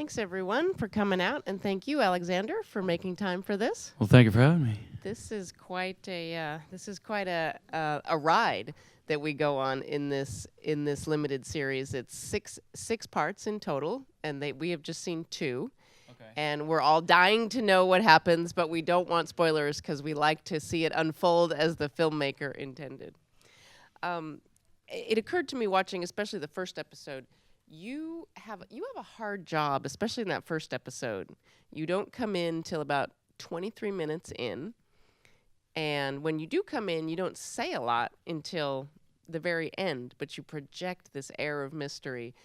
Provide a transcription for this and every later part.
Thanks, everyone, for coming out, and thank you, Alexander, for making time for this. Well, thank you for having me. This is quite a ride that we go on in this limited series. It's six parts in total, and we have just seen 2. Okay. And we're all dying to know what happens, but we don't want spoilers because we like to see it unfold as the filmmaker intended. It occurred to me watching, especially the first episode, you have a hard job, especially in that first episode. You don't come in till about 23 minutes in, and when you do come in, you don't say a lot until the very end, but you project this air of mystery.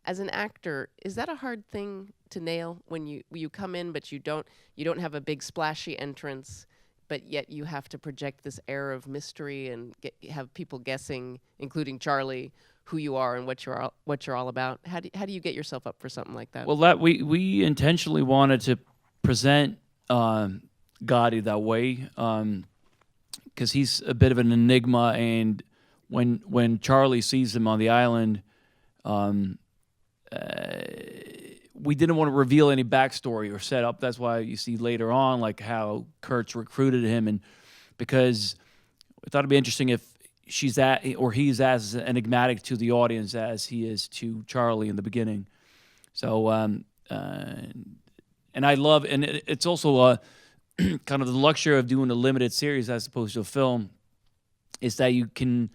As an actor, is that a hard thing to nail when you come in, but you don't have a big splashy entrance, but yet you have to project this air of mystery and have people guessing, including Charlie, who you are and what you're all about? How do you get yourself up for something like that? Well, that we intentionally wanted to present Gotti that way, because he's a bit of an enigma, and when Charlie sees him on the island, we didn't want to reveal any backstory or setup. That's why you see later on, like, how Kurtz recruited him, and because we thought it'd be interesting if he's as enigmatic to the audience as he is to Charlie in the beginning. So, and I love, and it's also kind of the luxury of doing a limited series as opposed to a film, is that you can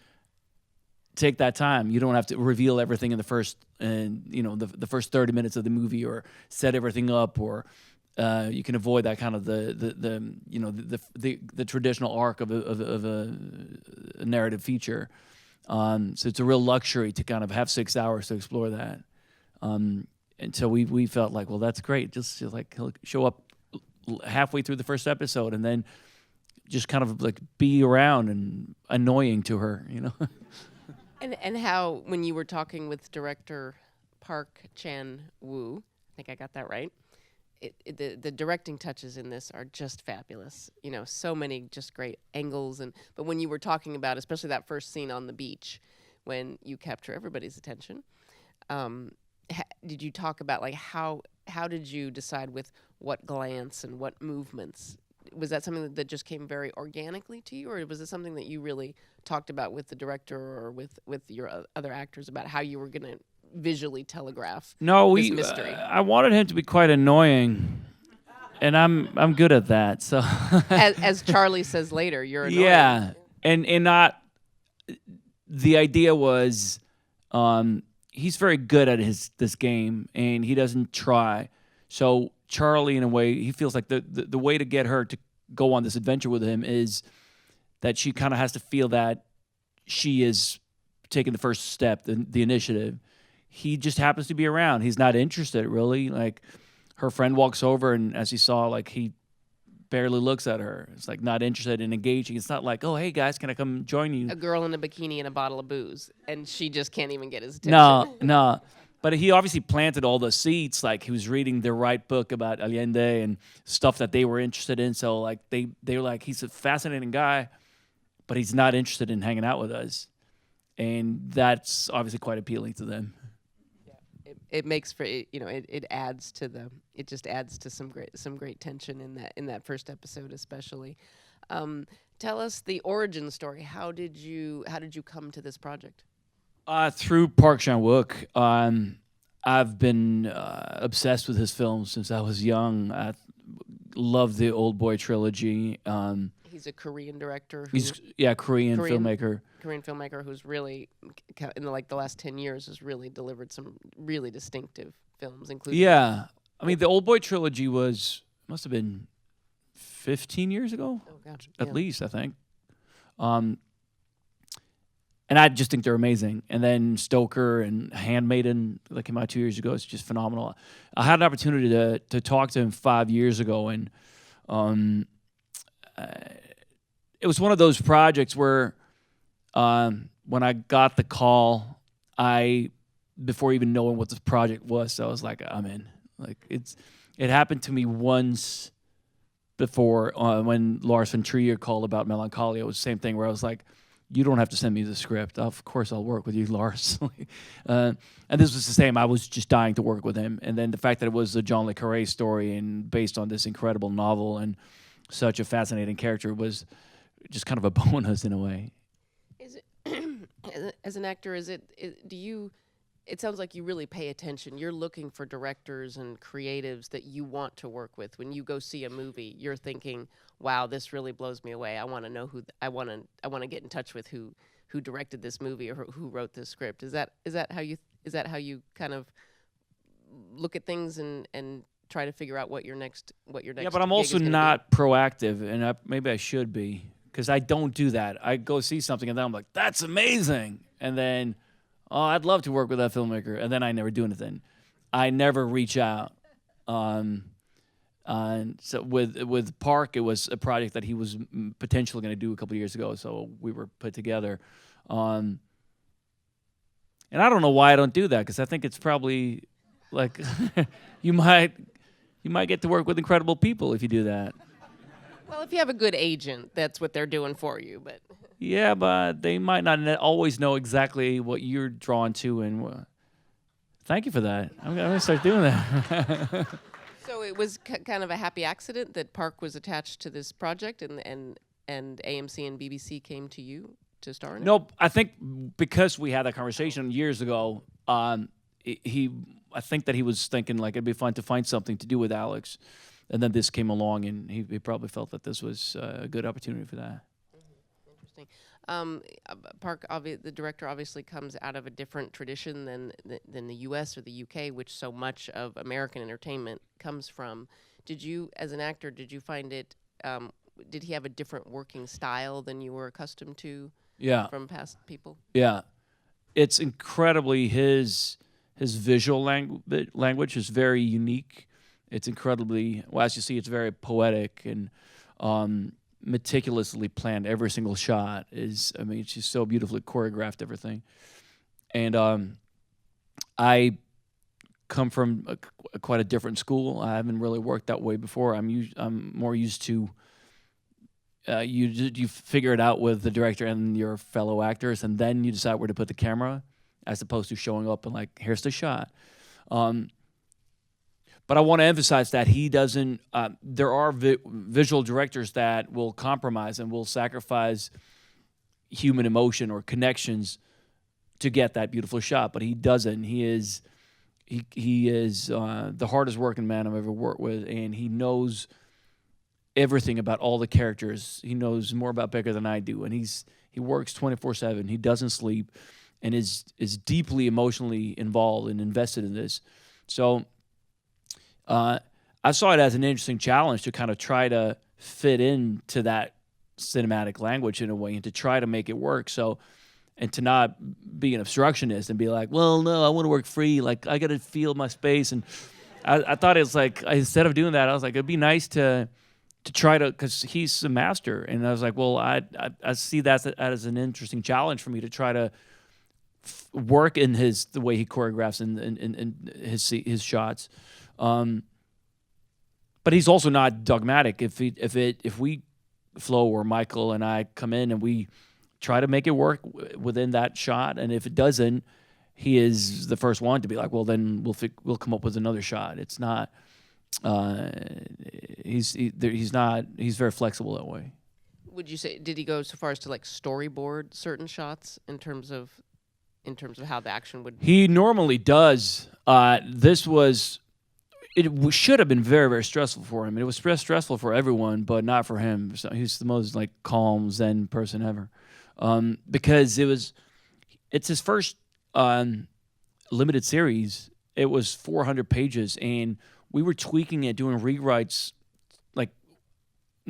take that time. You don't have to reveal everything in the first, the first 30 minutes of the movie, or set everything up, or you can avoid that kind of the traditional arc of a narrative feature. So it's a real luxury to kind of have 6 hours to explore that. And so we felt like, well, that's great. Just like he'll show up halfway through the first episode, and then just kind of like be around and annoying to her, And how, when you were talking with director Park Chan-wook, I think I got that right, the directing touches in this are just fabulous. So many just great angles. But when you were talking about, especially that first scene on the beach, when you capture everybody's attention, did you talk about, like, how did you decide with what glance and what movements? Was that something that just came very organically to you, or was it something that you really talked about with the director or with your other actors about how you were going to visually telegraph this mystery? I wanted him to be quite annoying, and I'm good at that. So, as Charlie says later, you're annoying. Yeah, and not. The idea was, he's very good at this game, and he doesn't try. So Charlie, in a way, he feels like the way to get her to go on this adventure with him is that she kind of has to feel that she is taking the first step, the initiative. He just happens to be around. He's not interested, really. Like, her friend walks over, and as you saw, like, he barely looks at her. It's like not interested in engaging. It's not like, oh, hey guys, can I come join you? A girl in a bikini and a bottle of booze, and she just can't even get his attention. No. But he obviously planted all the seeds. Like, he was reading the right book about Allende and stuff that they were interested in. So, like, they were like, he's a fascinating guy, but he's not interested in hanging out with us. And that's obviously quite appealing to them. Yeah, it makes for it adds to some great tension in that first episode, especially. Tell us the origin story. How did you come to this project? Through Park Chan-wook. I've been obsessed with his films since I was young. I love the Oldboy trilogy. He's a Korean director. Korean filmmaker. Korean filmmaker who's really, in the last 10 years, has really delivered some really distinctive films, including. Yeah, I mean, the Oldboy trilogy must have been 15 years ago. Oh gosh, at least, I think. And I just think they're amazing. And then Stoker and Handmaiden, that came out 2 years ago, is just phenomenal. I had an opportunity to talk to him 5 years ago, and it was one of those projects where when I got the call, before even knowing what the project was, I was like, I'm in. Like, it happened to me once before when Lars von Trier called about Melancholia. It was the same thing where I was like, you don't have to send me the script. Of course, I'll work with you, Lars. And this was the same. I was just dying to work with him. And then the fact that it was a John le Carré story and based on this incredible novel and such a fascinating character was just kind of a bonus in a way. Is it, as an actor, it sounds like you really pay attention. You're looking for directors and creatives that you want to work with. When you go see a movie, you're thinking, wow, this really blows me away. I want to know I want to get in touch with who directed this movie or who wrote this script. Is that how you kind of look at things and try to figure out what your next Yeah, but I'm also not proactive, and maybe I should be, because I don't do that. I go see something and then I'm like, that's amazing, and then, oh, I'd love to work with that filmmaker, and then I never do anything. I never reach out. So with Park, it was a project that he was potentially going to do a couple of years ago, so we were put together. And I don't know why I don't do that, because I think it's probably like you might get to work with incredible people if you do that. Well, if you have a good agent, that's what they're doing for you. But yeah, but they might not always know exactly what you're drawn to. And thank you for that. I'm gonna start doing that. So it was kind of a happy accident that Park was attached to this project, and AMC and BBC came to you to star in it? Nope. I think because we had that conversation years ago, I think that he was thinking like it'd be fun to find something to do with Alex, and then this came along, and he probably felt that this was a good opportunity for that. Interesting. Park, the director, obviously comes out of a different tradition than the U.S. or the U.K., which so much of American entertainment comes from. Did you, as an actor, find it? Did he have a different working style than you were accustomed to? Yeah. From past people. Yeah, it's incredibly his visual language is very unique. It's incredibly, well, as you see, it's very poetic and meticulously planned. Every single shot is, I mean, it's just so beautifully choreographed, everything. And I come from quite a different school. I haven't really worked that way before. I'm more used to you figure it out with the director and your fellow actors, and then you decide where to put the camera, as opposed to showing up and like, here's the shot. But I want to emphasize that he doesn't. There are visual directors that will compromise and will sacrifice human emotion or connections to get that beautiful shot, but he doesn't. He is the hardest working man I've ever worked with, and he knows everything about all the characters. He knows more about Becker than I do, and he works 24/7. He doesn't sleep, and is deeply emotionally involved and invested in this. So I saw it as an interesting challenge to kind of try to fit into that cinematic language in a way and to try to make it work. So, and to not be an obstructionist and be like, well, no, I want to work free. Like, I got to feel my space. And I thought it was like, instead of doing that, I was like, it'd be nice to try to, because he's a master. And I was like, well, I see that as an interesting challenge for me to try to work in the way he choreographs and his shots. But he's also not dogmatic. If we, Flo or Michael and I, come in and we try to make it work within that shot, and if it doesn't, he is the first one to be like, well, then we'll come up with another shot. It's not. He's very flexible that way. Would you say, did he go so far as to like storyboard certain shots in terms of how the action would? He normally does. It should have been very, very stressful for him. It was stressful for everyone, but not for him. So he's the most like calm Zen person ever, because it's his first limited series. It was 400 pages, and we were tweaking it, doing rewrites, like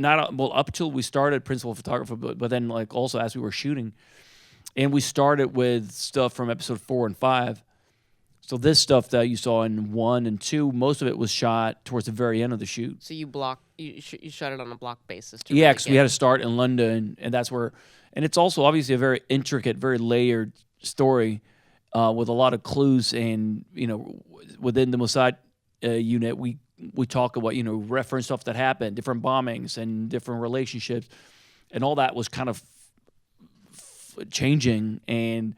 up till we started principal photographer, but then like also as we were shooting, and we started with stuff from episode 4 and 5. So this stuff that you saw in 1 and 2, most of it was shot towards the very end of the shoot. So you shot it on a block basis. Yeah, because we had to start in London, and that's where. And it's also obviously a very intricate, very layered story with a lot of clues. And within the Mossad unit, we talk about reference stuff that happened, different bombings and different relationships, and all that was kind of changing. And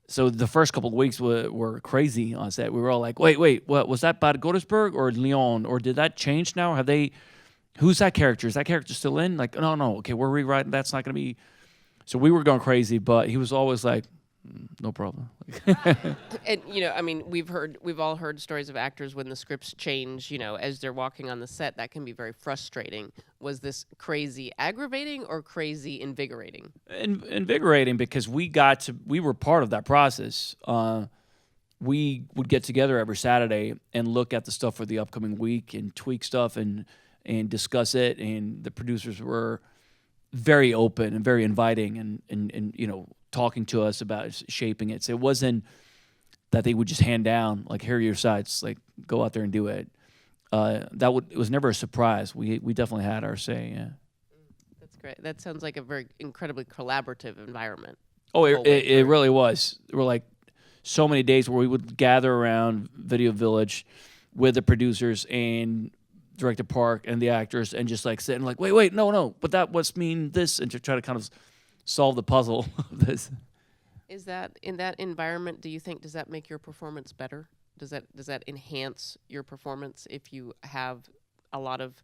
so the first couple of weeks were crazy on set. We were all like, wait, what was that, Bad Godesberg or Lyon? Or did that change now? Have they, who's that character? Is that character still in? Like, no, okay, we're rewriting. That's not going to be. So we were going crazy, but he was always like, no problem. And I mean, we've all heard stories of actors when the scripts change, as they're walking on the set. That can be very frustrating. Was this crazy aggravating or crazy invigorating? Invigorating, because we were part of that process. We would get together every Saturday and look at the stuff for the upcoming week and tweak stuff and discuss it. And the producers were very open and very inviting and talking to us about shaping it. So it wasn't that they would just hand down, like, here are your sides, like, go out there and do it. It was never a surprise. We definitely had our say, yeah. That's great. That sounds like a very incredibly collaborative environment. Oh, it really was. There were, like, so many days where we would gather around Video Village with the producers and director Park and the actors and just, like, sit and, like, wait, no, but that must mean this, and to try to kind of solve the puzzle of this. Is that, in that environment, do you think, does that make your performance better? Does that enhance your performance if you have a lot of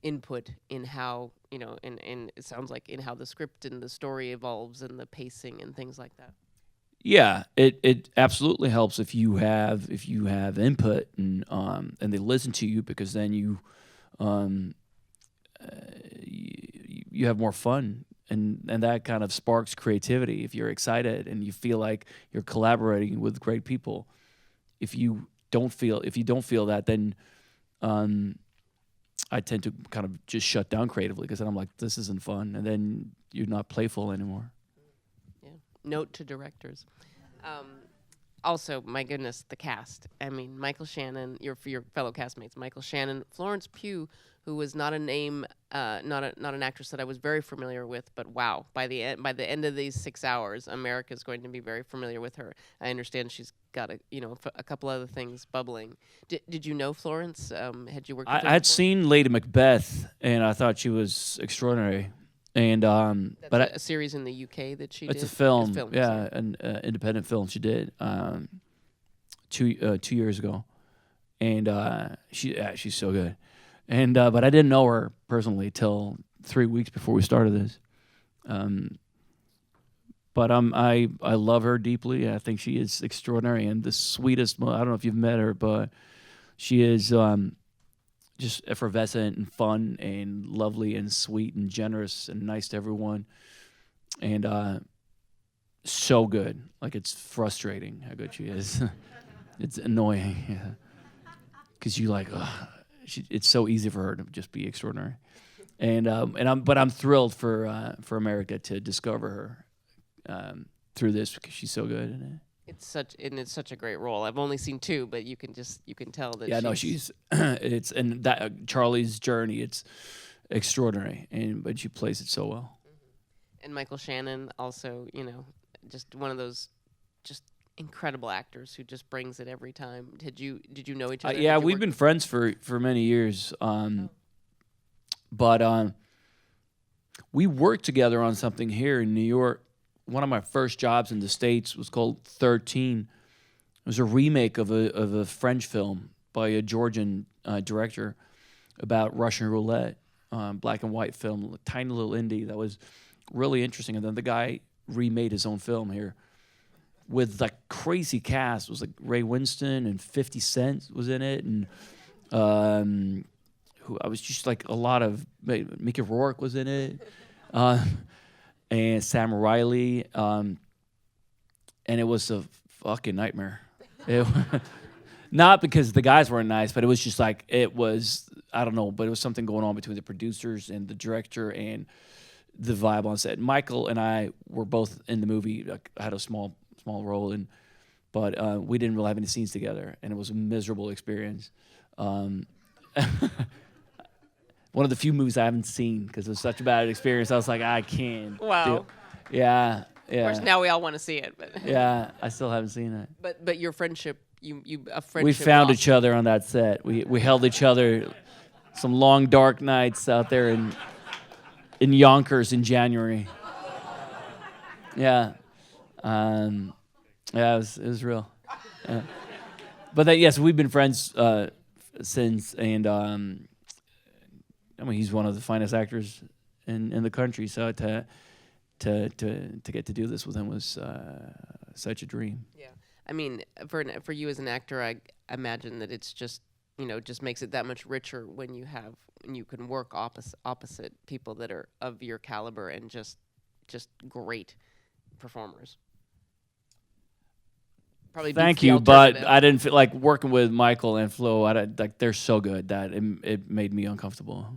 input in how, and it sounds like in how the script and the story evolves and the pacing and things like that? Yeah, it absolutely helps if you have input and they listen to you, because then you have more fun. And that kind of sparks creativity if you're excited and you feel like you're collaborating with great people. If you don't feel that, then I tend to kind of just shut down creatively, because then I'm like, this isn't fun, and then you're not playful anymore. Yeah. Note to directors. Also, my goodness, the cast. I mean, Michael Shannon, your fellow castmates, Michael Shannon, Florence Pugh, who was not a name, not an actress that I was very familiar with, but wow, by the end of these 6 hours, America's going to be very familiar with her. I understand she's got a couple other things bubbling. Did you know Florence? Had you worked with her I had before? seen Lady Macbeth, and I thought she was extraordinary. And That's but a series in the UK that she did? it's a film, It's yeah, sorry. an independent film she did 2 years ago, and she's so good. And but I didn't know her personally till 3 weeks before we started this. But I love her deeply. I think she is extraordinary and the sweetest. I don't know if you've met her, but she is just effervescent and fun and lovely and sweet and generous and nice to everyone. And so good. Like, it's frustrating how good she is. It's annoying, because you like, it's so easy for her to just be extraordinary. And I'm thrilled for America to discover her through this, because she's so good in it. It's such a great role. I've only seen 2, but you can tell that. Yeah, no, she's it's, and that Charlie's journey, it's extraordinary, but she plays it so well. And Michael Shannon also, just one of those just incredible actors who just brings it every time. Did you know each other? Yeah, Did you we've work been friends for many years. But we worked together on something here in New York. One of my first jobs in the States was called 13. It was a remake of a French film by a Georgian director about Russian roulette, black and white film, a tiny little indie that was really interesting. And then the guy remade his own film here with like crazy cast. It was like Ray Winston and 50 Cent was in it, and who I was just like a lot of Mickey Rourke was in it. And Sam Riley, and it was a fucking nightmare. Not because the guys weren't nice, but it was just like, it was, I don't know, but it was something going on between the producers and the director and the vibe on set. Michael and I were both in the movie. I had a small role, but we didn't really have any scenes together, and it was a miserable experience. One of the few movies I haven't seen because it was such a bad experience. I was like, I can't. Wow. Yeah. Of course, now we all want to see it, but Yeah, I still haven't seen it. but your friendship, a friendship. We found blossomed. each other on that set. We held each other some long dark nights out there in Yonkers in January. Yeah. Yeah, it was real. Yeah. But that, yes, we've been friends since, and I mean, he's one of the finest actors in the country. So to get to do this with him was such a dream. Yeah, I mean, for you as an actor, I imagine that it's just just makes it that much richer when you can work opposite people that are of your caliber and just great performers. Probably beats Thank the you, but alternative. I didn't feel like working with Michael and Flo. Like they're so good that it made me uncomfortable.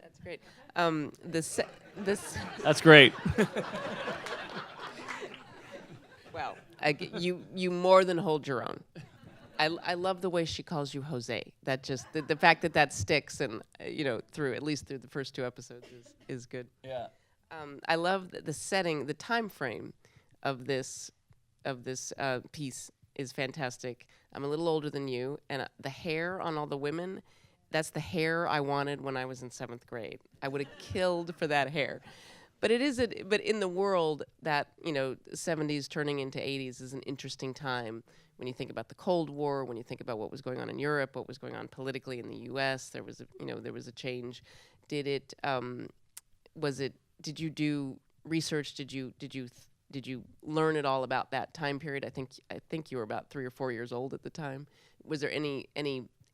That's great. This That's great. Wow, you more than hold your own. I love the way she calls you Jose. That just the fact that sticks, and through at least through the first 2 episodes is good. Yeah. I love the setting, the time frame of this piece is fantastic. I'm a little older than you, and the hair on all the women, that's the hair I wanted when I was in 7th grade. I would have killed for that hair. But but in the world that 70s turning into 80s is an interesting time when you think about the Cold War, when you think about what was going on in Europe, what was going on politically in the U.S. There was a change. Did you do research? Did you learn it all about that time period? I think you were about 3 or 4 years old at the time. Was there any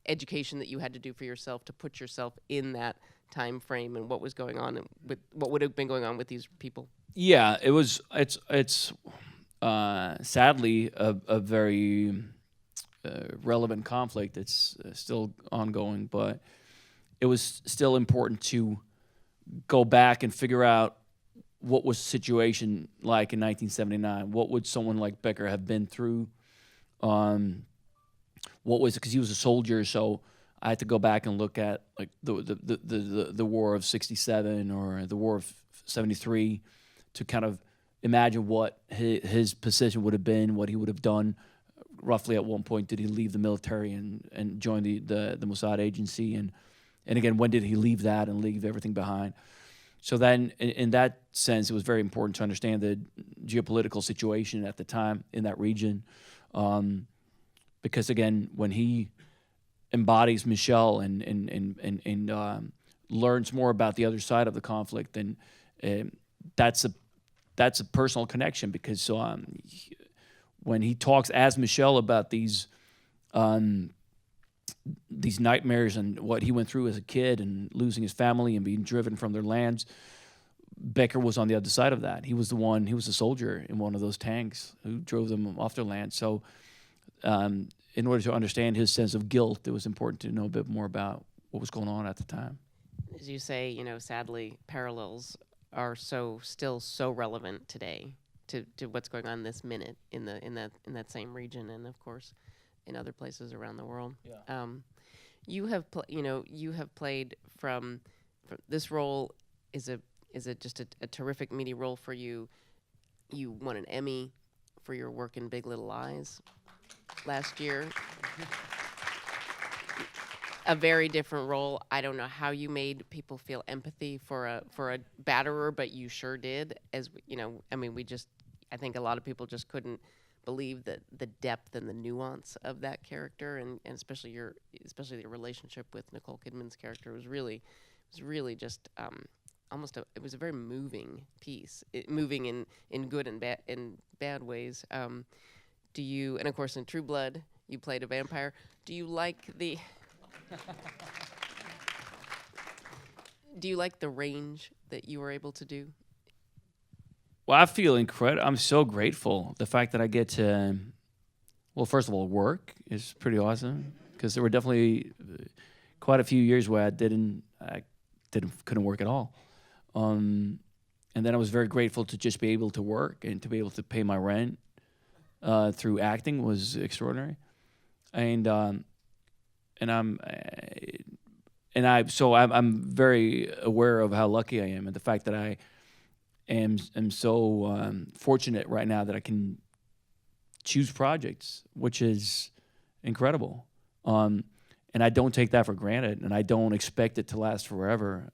education that you had to do for yourself to put yourself in that time frame and what was going on and with what would have been going on with these people? Yeah, it was. It's sadly a very relevant conflict. It's still ongoing, but it was still important to go back and figure out what was the situation like in 1979. What would someone like Becker have been through? What was, because he was a soldier, so I had to go back and look at like the War of '67 or the War of '73 to kind of imagine what his position would have been, what he would have done. Roughly at one point, did he leave the military and join the Mossad agency? And again, when did he leave that and leave everything behind? So then, in that sense, it was very important to understand the geopolitical situation at the time in that region. Because again, when he embodies Michelle and learns more about the other side of the conflict, then that's a personal connection. Because when he talks as Michelle about these nightmares and what he went through as a kid and losing his family and being driven from their lands, Becker was on the other side of that. He was a soldier in one of those tanks who drove them off their land. So in order to understand his sense of guilt, it was important to know a bit more about what was going on at the time. As you say, sadly, parallels are still so relevant today to what's going on this minute in that same region, and of course in other places around the world. Yeah. You have played from this role is just a terrific meaty role for you. You won an Emmy for your work in Big Little Lies last year. A very different role. I don't know how you made people feel empathy for a batterer, but you sure did. I think a lot of people just couldn't believe that the depth and the nuance of that character, and especially your relationship with Nicole Kidman's character was really just it was a very moving piece. Moving in good and bad ways. And of course in True Blood you played a vampire. Do you like the range that you were able to do? Well, I feel incredible. I'm so grateful. The fact that I get to, well, first of all, work is pretty awesome, because there were definitely quite a few years where I couldn't work at all. And then I was very grateful to just be able to work and to be able to pay my rent through acting was extraordinary. And I'm very aware of how lucky I am, and the fact that I am so fortunate right now that I can choose projects, which is incredible. And I don't take that for granted, and I don't expect it to last forever.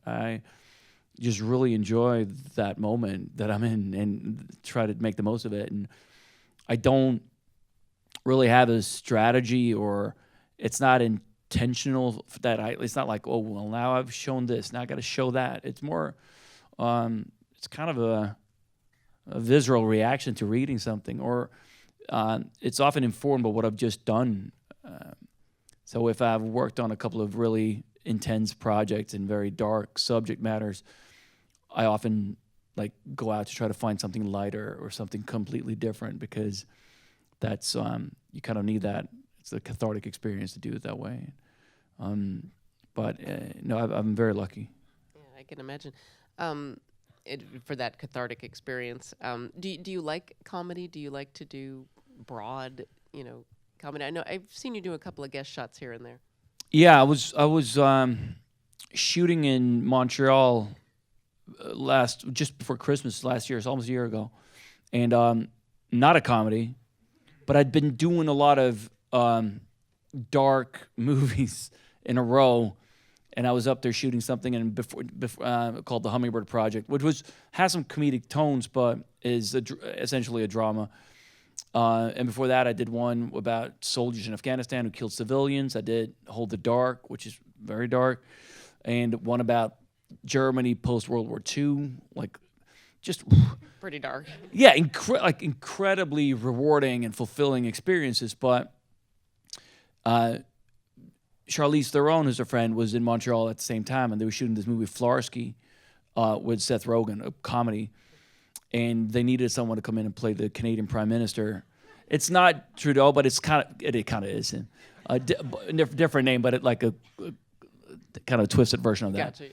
just really enjoy that moment that I'm in and try to make the most of it. And I don't really have a strategy, or it's not intentional that it's not like, oh, well, now I've shown this, now I got to show that. It's more, it's kind of a visceral reaction to reading something, or it's often informed by what I've just done. So if I've worked on a couple of really intense projects and very dark subject matters, I often like go out to try to find something lighter or something completely different, because that's you kind of need that. It's a cathartic experience to do it that way. But no, I'm very lucky. Yeah, I can imagine. For that cathartic experience, do you like comedy? Do you like to do broad, comedy? I know I've seen you do a couple of guest shots here and there. Yeah, I was shooting in Montreal just before Christmas last year. It's almost a year ago, and not a comedy, but I'd been doing a lot of dark movies in a row, and I was up there shooting something and before called The Hummingbird Project, which has some comedic tones, but is essentially a drama. And before that, I did one about soldiers in Afghanistan who killed civilians. I did Hold the Dark, which is very dark, and one about Germany post-World War II, like just pretty dark. Yeah, incredibly rewarding and fulfilling experiences. But Charlize Theron, who's a friend, was in Montreal at the same time, and they were shooting this movie Florence Pugh with Seth Rogen, a comedy. And they needed someone to come in and play the Canadian Prime Minister. It's not Trudeau, but it kind of is him. Different name, but like a kind of twisted version of that. Gotcha,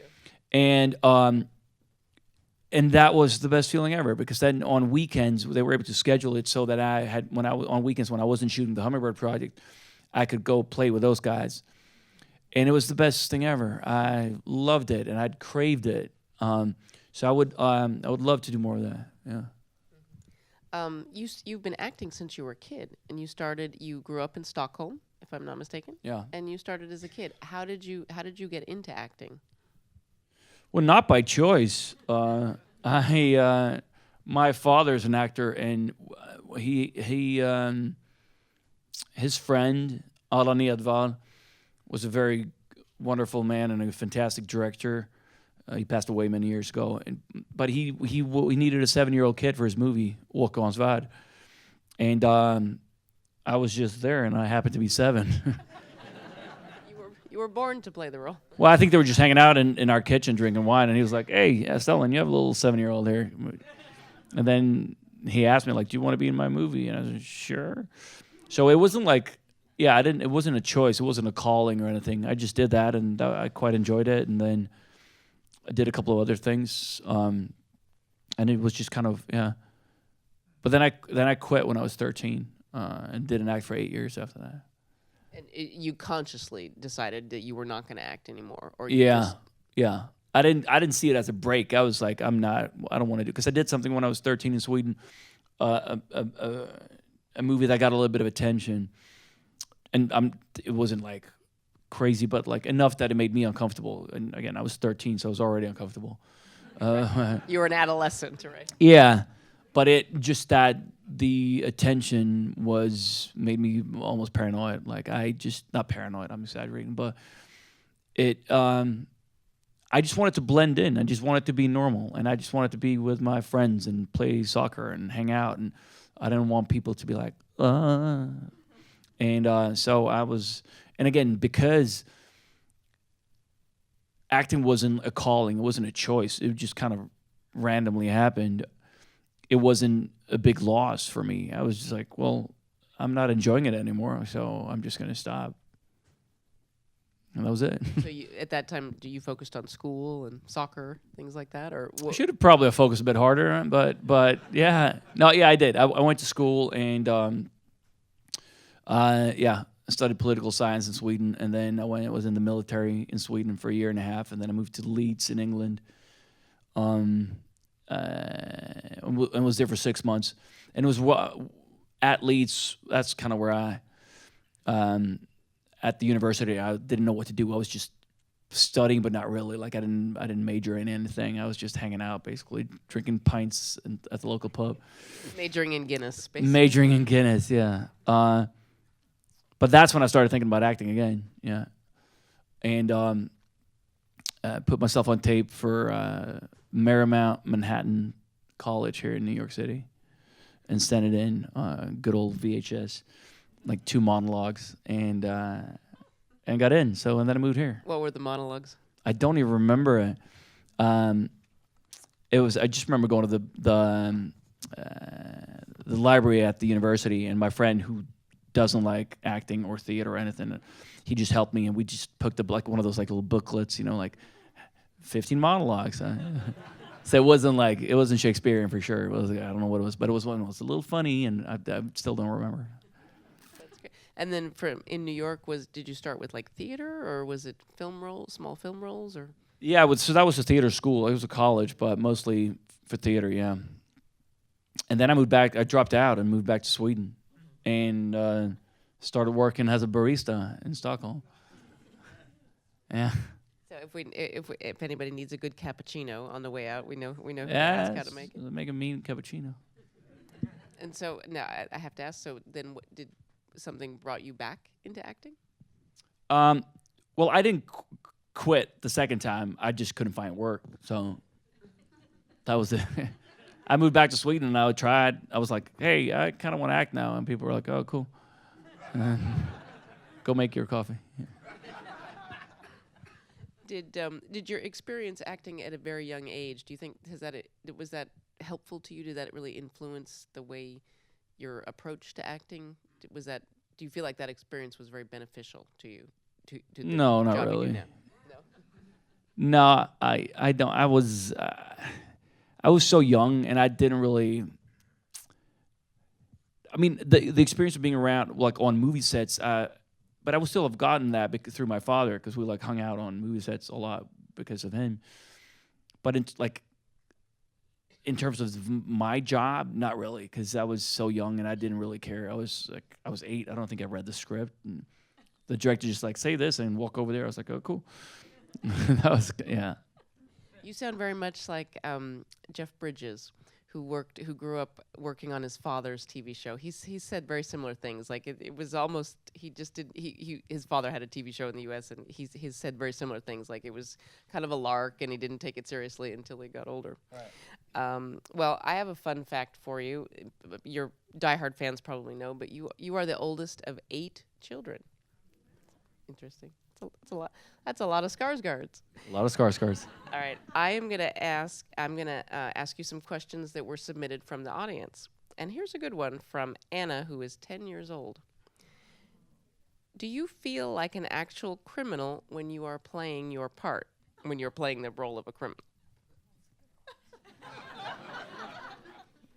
yeah. And that was the best feeling ever, because then on weekends they were able to schedule it so that on weekends when I wasn't shooting the Hummingbird Project, I could go play with those guys, and it was the best thing ever. I loved it, and I'd craved it. So I would love to do more of that. Yeah. You've been acting since you were a kid, and you grew up in Stockholm, if I'm not mistaken. Yeah. And you started as a kid. How did you get into acting? Well, not by choice. My father's an actor, and his friend Alani Adval was a very wonderful man and a fantastic director. He passed away many years ago, but he needed a 7-year-old kid for his movie Walk on Svad, and I was just there, and I happened to be 7. You were born to play the role. Well, I think they were just hanging out in our kitchen drinking wine, and he was like, "Hey, Stellan, you have a little 7-year-old here," and then he asked me like, "Do you want to be in my movie?" And I said, "Sure." So it wasn't like, it wasn't a choice, it wasn't a calling or anything. I just did that, and I quite enjoyed it, and then I did a couple of other things, and it was just kind of, yeah. But then I quit when I was 13 and didn't act for 8 years after that. And you consciously decided that you were not going to act anymore, or yeah. I didn't see it as a break. I was like, I don't want to do, because I did something when I was 13 in Sweden, a movie that got a little bit of attention, and it wasn't like crazy, but like enough that it made me uncomfortable. And again, I was 13, so I was already uncomfortable. You were an adolescent, right? Yeah, but it just that the attention made me almost paranoid. Like not paranoid, I'm exaggerating, but I just wanted to blend in. I just wanted to be normal, and I just wanted to be with my friends and play soccer and hang out, and I didn't want people to be like, And so I was, and again, because acting wasn't a calling, it wasn't a choice, it just kind of randomly happened, it wasn't a big loss for me. I was just like, well, I'm not enjoying it anymore, so I'm just going to stop. And that was it. So at that time, you focused on school and soccer, things like that? Or I should have probably focused a bit harder, but yeah. No, yeah, I did. I went to school, and I studied political science in Sweden, and then I was in the military in Sweden for a year and a half, and then I moved to Leeds in England, and was there for 6 months. And it was at Leeds, that's kind of where at the university, I didn't know what to do. I was just studying, but not really. Like I didn't major in anything. I was just hanging out, basically drinking pints at the local pub. Majoring in Guinness, basically. Majoring in Guinness, yeah. But that's when I started thinking about acting again, yeah. And put myself on tape for Marymount Manhattan College here in New York City, and sent it in, good old VHS, like 2 monologues, and got in. So and then I moved here. What were the monologues? I don't even remember it. I just remember going to the library at the university, and my friend who doesn't like acting or theater or anything, he just helped me, and we just picked up like one of those like little booklets, like 15 monologues. So it wasn't Shakespearean for sure. It was, I don't know what it was, but it was one that was a little funny, and I still don't remember. That's great. And then in New York, did you start with like theater, or was it small film roles, or? Yeah, so that was a theater school. It was a college, but mostly for theater, yeah. And then I moved back. I dropped out and moved back to Sweden, and started working as a barista in Stockholm. Yeah. So if anybody needs a good cappuccino on the way out, we know who to Yeah, ask how to make it. make a mean cappuccino. And so now I have to ask. So then, did something brought you back into acting? Well, I didn't quit the second time. I just couldn't find work, so that was it. I moved back to Sweden, and I tried. I was like, "Hey, I kind of want to act now," and people were like, "Oh, cool. Go make your coffee." Yeah. Did your experience acting at a very young age? Do you think was that helpful to you? Did that really influence the way your approach to acting? Do you feel like that experience was very beneficial to you? To the No, not job you do really. now? No, I don't. I was so young, and I didn't really. I mean, the experience of being around like on movie sets, but I would still have gotten that through my father, because we like hung out on movie sets a lot because of him. But in terms of my job, not really, because I was so young and I didn't really care. I was 8. I don't think I read the script, and the director just like, say this and walk over there. I was like, oh, cool. That was, yeah. You sound very much like Jeff Bridges, who grew up working on his father's TV show. He said very similar things. Like it was almost, his father had a TV show in the U.S. and he's said very similar things. Like it was kind of a lark, and he didn't take it seriously until he got older. Right. Well, I have a fun fact for you. Your diehard fans probably know, but you are the oldest of 8 children. Interesting. That's a lot of Skarsgårds. A lot of Skarsgårds. All right, I'm gonna ask you some questions that were submitted from the audience, and here's a good one from Anna, who is 10 years old. Do you feel like an actual criminal when you are playing your part? When you're playing the role of a criminal?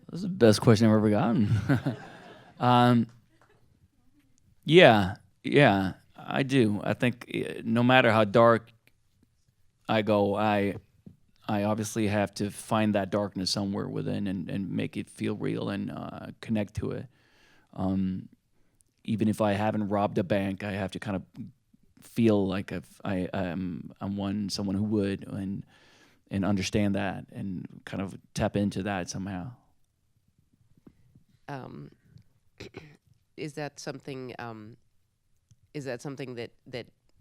That's the best question I've ever gotten. Yeah, I do. I think no matter how dark I go, I obviously have to find that darkness somewhere within and make it feel real and connect to it. Even if I haven't robbed a bank, I have to kind of feel like I'm someone who would, and understand that and kind of tap into that somehow. Is that something? Is that something that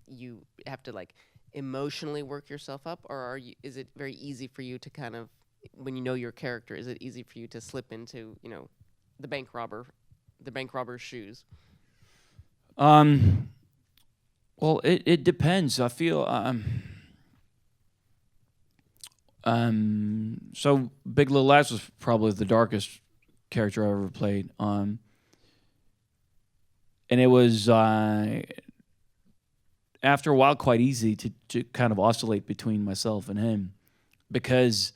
you have to like emotionally work yourself up, or is it very easy for you to kind of, when you know your character, is it easy for you to slip into the bank robber's shoes? Well, it depends. I feel so Big Little Lies was probably the darkest character I ever played. And it was, after a while, quite easy to kind of oscillate between myself and him, because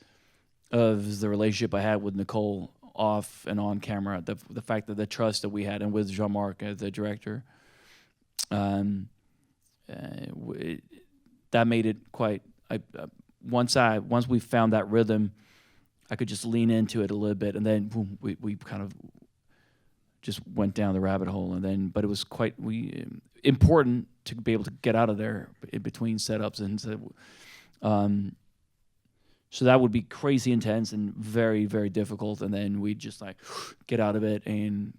of the relationship I had with Nicole off and on camera, the fact that the trust that we had, and with Jean-Marc, the director, that made it quite. Once we found that rhythm, I could just lean into it a little bit, and then boom, we kind of just went down the rabbit hole, and then but it was quite important to be able to get out of there in between setups, and so that would be crazy intense and very, very difficult, and then we'd just like get out of it and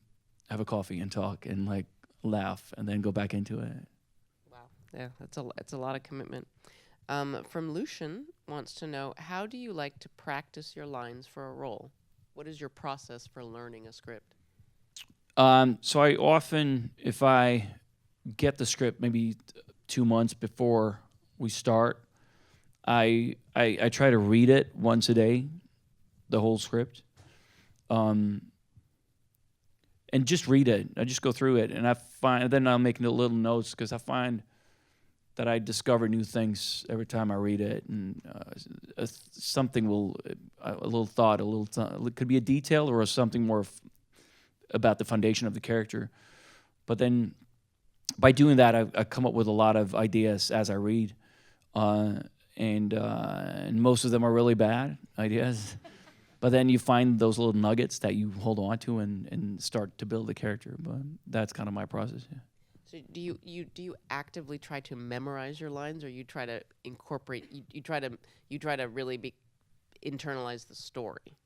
have a coffee and talk and like laugh and then go back into it. Wow, yeah, that's a lot of commitment. From Lucian wants to know, how do you like to practice your lines for a role? What is your process for learning a script? So I often, if I get the script maybe 2 months before we start, I try to read it once a day, the whole script, and just read it. I just go through it, and then I'll make little notes, because I find that I discover new things every time I read it, and something will, a little thought, it could be a detail or something more about the foundation of the character. But then by doing that, I come up with a lot of ideas as I read, and most of them are really bad ideas. But then you find those little nuggets that you hold on to and start to build a character. But that's kind of my process. Yeah. So do you actively try to memorize your lines, or you try to incorporate? You try to really internalize the story?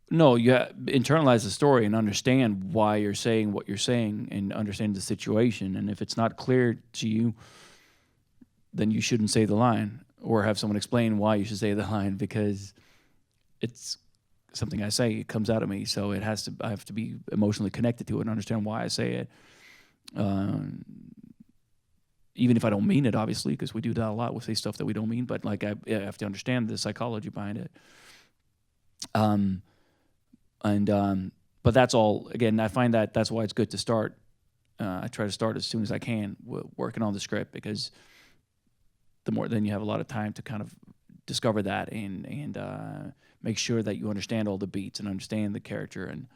No, you internalize the story and understand why you're saying what you're saying, and understand the situation. And if it's not clear to you, then you shouldn't say the line, or have someone explain why you should say the line, because it's something I say, it comes out of me, so I have to be emotionally connected to it and understand why I say it. Even if I don't mean it, obviously, because we do that a lot. We say stuff that we don't mean, but like I have to understand the psychology behind it. But that's all. Again, I find that's why it's good to start. I try to start as soon as I can working on the script, because then you have a lot of time to kind of discover that and make sure that you understand all the beats and understand the character, and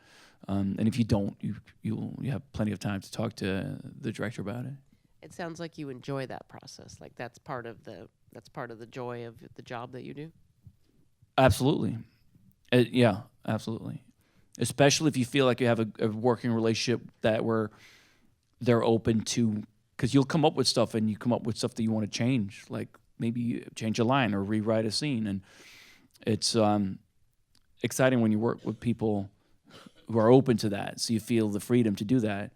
if you don't, you have plenty of time to talk to the director about it. It sounds like you enjoy that process. Like that's part of the joy of the job that you do. Absolutely, yeah, absolutely. Especially if you feel like you have a working relationship where they're open to, because you'll come up with stuff and you come up with stuff that you want to change, like maybe change a line or rewrite a scene, and it's exciting when you work with people who are open to that, so you feel the freedom to do that,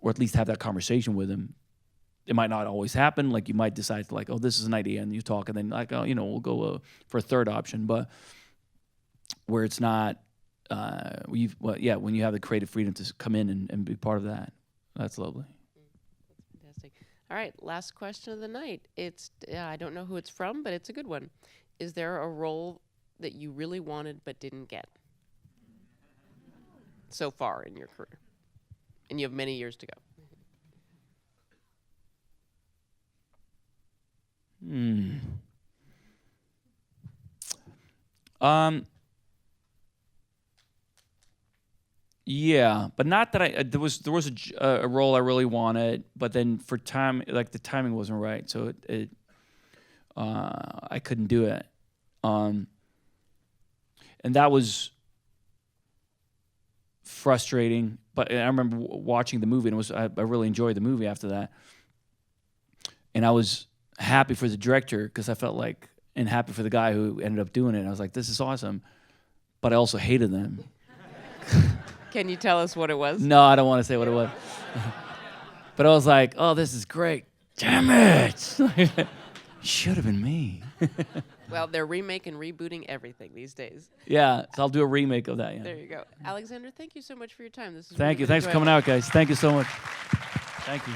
or at least have that conversation with them. It might not always happen. Like you might decide to, like, oh, this is an idea, and you talk, and then like, oh, we'll go for a third option. But where it's not, when you have the creative freedom to come in and be part of that, that's lovely. That's fantastic. All right, last question of the night. It's I don't know who it's from, but it's a good one. Is there a role that you really wanted but didn't get so far in your career, and you have many years to go? Yeah, but not that there was a role I really wanted, but then for time, like the timing wasn't right, so I couldn't do it, and that was frustrating. But I remember watching the movie, and I really enjoyed the movie after that, and I was happy for the director, because I felt like, and happy for the guy who ended up doing it. I was like, this is awesome, but I also hated them. Can you tell us what it was? No, I don't want to say what it was. But I was like, oh, this is great. Damn it. Should have been me. Well, they're remaking and rebooting everything these days. Yeah, so I'll do a remake of that. Yeah. There you go. Alexander, thank you so much for your time. This is Thank you. really Thanks for coming out, guys. Thank you so much. Thank you.